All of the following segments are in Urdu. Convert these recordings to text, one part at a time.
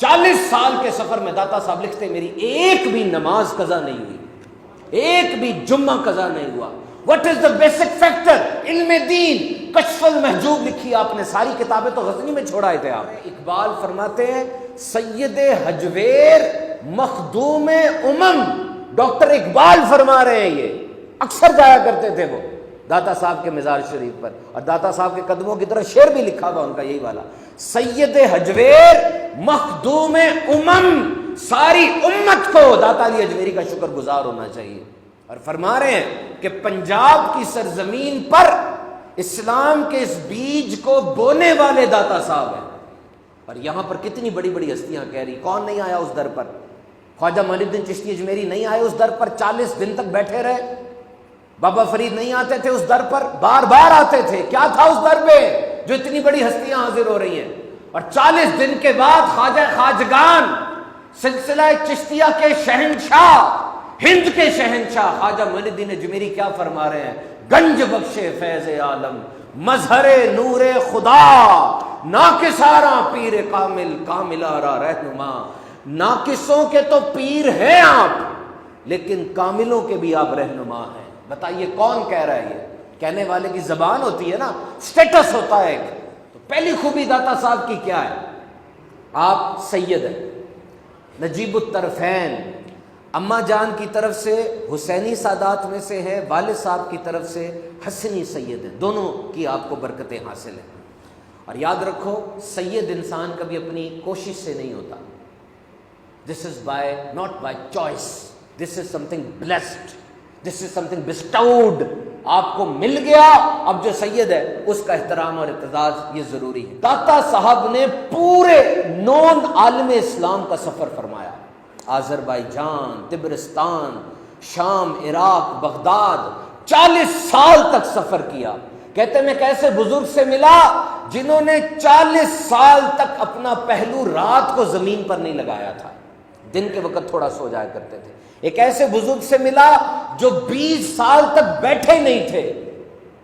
40 سال کے سفر میں داتا صاحب لکھتے میری ایک بھی نماز قضا نہیں ہوئی، ایک بھی جمعہ قضا نہیں ہوا۔ What is the basic factor؟ علم دین، کشف المحجوب لکھی آپ نے، ساری کتابیں تو غزنی میں چھوڑائے تھے آپ۔ اقبال فرماتے ہیں سید حجویر مخدوم ڈاکٹر اقبال فرما رہے ہیں، یہ اکثر جایا کرتے تھے وہ داتا صاحب کے مزار شریف پر، اور داتا صاحب کے قدموں کی طرف شعر بھی لکھا ہوا ان کا یہی والا، سید حجویر مخدوم ساری امت کو داتا علی حجویری کا شکر گزار ہونا چاہیے۔ اور فرما رہے ہیں کہ پنجاب کی سرزمین پر اسلام کے اس بیج کو بونے والے داتا صاحب ہیں، اور یہاں پر کتنی بڑی بڑی ہستیاں کہہ رہی، کون نہیں آیا اس در پر؟ خواجہ معین الدین چشتی اجمیری نہیں آئے اس در پر، 40 دن تک بیٹھے رہے۔ بابا فرید نہیں آتے تھے اس در پر، بار بار آتے تھے، کیا تھا اس در پہ جو اتنی بڑی ہستیاں حاضر ہو رہی ہیں؟ اور 40 دن کے بعد خواجہ خواجگان سلسلہ چشتیہ کے شہنشاہ، ہند کے شہنشاہ خواجہ معین الدین اجمیری کیا فرما رہے ہیں؟ گنج بخش فیض عالم مظہر نور خدا، ناکسارا پیر کامل کاملارا رہنما۔ ناقصوں کے تو پیر ہیں آپ، لیکن کاملوں کے بھی آپ رہنما ہیں۔ بتائیے کون کہہ رہا ہے؟ یہ کہنے والے کی زبان ہوتی ہے نا، سٹیٹس ہوتا ہے ایک۔ تو پہلی خوبی داتا صاحب کی کیا ہے؟ آپ سید ہیں، نجیب الطرفین، اماں جان کی طرف سے حسینی سادات میں سے ہے، والد صاحب کی طرف سے حسنی سید ہیں، دونوں کی آپ کو برکتیں حاصل ہیں۔ اور یاد رکھو سید انسان کبھی اپنی کوشش سے نہیں ہوتا، this is by not by choice, this is something blessed, this is something bestowed, آپ کو مل گیا۔ اب جو سید ہے اس کا احترام اور اعتزاز یہ ضروری ہے۔ داتا صاحب نے پورے نون عالم اسلام کا سفر فرمایا، آذربائیجان، طبرستان، شام، عراق، بغداد، 40 سال تک سفر کیا۔ کہتے ہیں میں ایک ایسے بزرگ سے ملا جنہوں نے 40 سال تک اپنا پہلو رات کو زمین پر نہیں لگایا تھا، دن کے وقت تھوڑا سو جایا کرتے تھے۔ ایک ایسے بزرگ سے ملا جو 20 سال تک بیٹھے نہیں تھے،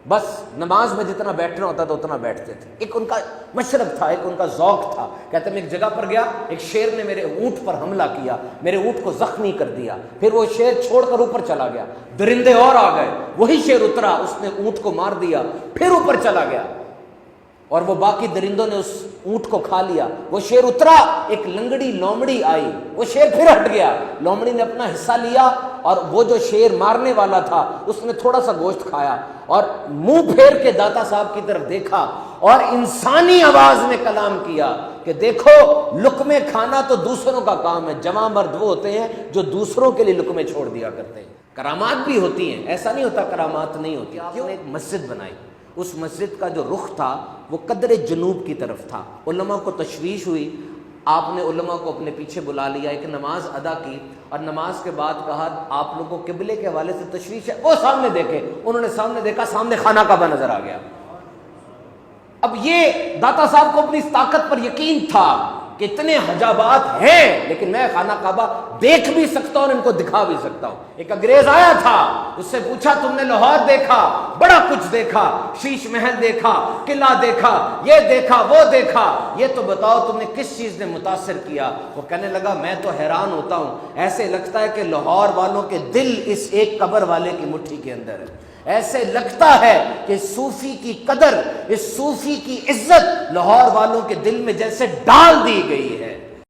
بس نماز میں جتنا بیٹھنا ہوتا تھا اتنا بیٹھتے تھے۔ ایک ان کا مشرب تھا، ایک ان کا ذوق تھا۔ کہتے ہیں میں ایک جگہ پر گیا، ایک شیر نے میرے اونٹ پر حملہ کیا، میرے اونٹ کو زخمی کر دیا، پھر وہ شیر چھوڑ کر اوپر چلا گیا، درندے اور آ گئے، وہی شیر اترا، اس نے اونٹ کو مار دیا، پھر اوپر چلا گیا، اور وہ باقی درندوں نے اس اونٹ کو کھا لیا۔ وہ شیر اترا، ایک لنگڑی لومڑی آئی، وہ شیر پھر ہٹ گیا، لومڑی نے اپنا حصہ لیا، اور وہ جو شیر مارنے والا تھا اس نے تھوڑا سا گوشت کھایا، اور منہ پھیر کے داتا صاحب کی طرف دیکھا اور انسانی آواز میں کلام کیا کہ دیکھو لقمے کھانا تو دوسروں کا کام ہے، جوان مرد وہ ہوتے ہیں جو دوسروں کے لیے لقمے چھوڑ دیا کرتے ہیں۔ کرامات بھی ہوتی ہیں، ایسا نہیں ہوتا کرامات نہیں ہوتی۔ آپ نے ایک مسجد بنائی، اس مسجد کا جو رخ تھا وہ قدر جنوب کی طرف تھا۔ علماء کو تشویش ہوئی، آپ نے علماء کو اپنے پیچھے بلا لیا، ایک نماز ادا کی، اور نماز کے بعد کہا آپ لوگوں کو قبلے کے حوالے سے تشویش ہے، وہ سامنے دیکھے۔ انہوں نے سامنے دیکھا، سامنے خانہ کعبہ نظر آ گیا۔ اب یہ داتا صاحب کو اپنی اس طاقت پر یقین تھا کہ اتنے حجابات ہیں لیکن میں خانہ کعبہ دیکھ بھی سکتا ہوں اور ان کو دکھا بھی سکتا ہوں۔ ایک انگریز آیا تھا، اس سے پوچھا تم نے لاہور دیکھا، بڑا کچھ دیکھا، شیش محل دیکھا، قلعہ دیکھا، یہ دیکھا، وہ دیکھا، یہ تو بتاؤ تم نے کس چیز نے متاثر کیا؟ وہ کہنے لگا میں تو حیران ہوتا ہوں، ایسے لگتا ہے کہ لاہور والوں کے دل اس ایک قبر والے کی مٹھی کے اندر ہے، ایسے لگتا ہے کہ صوفی کی قدر، اس صوفی کی عزت لاہور والوں کے دل میں جیسے ڈال دی گئی ہے۔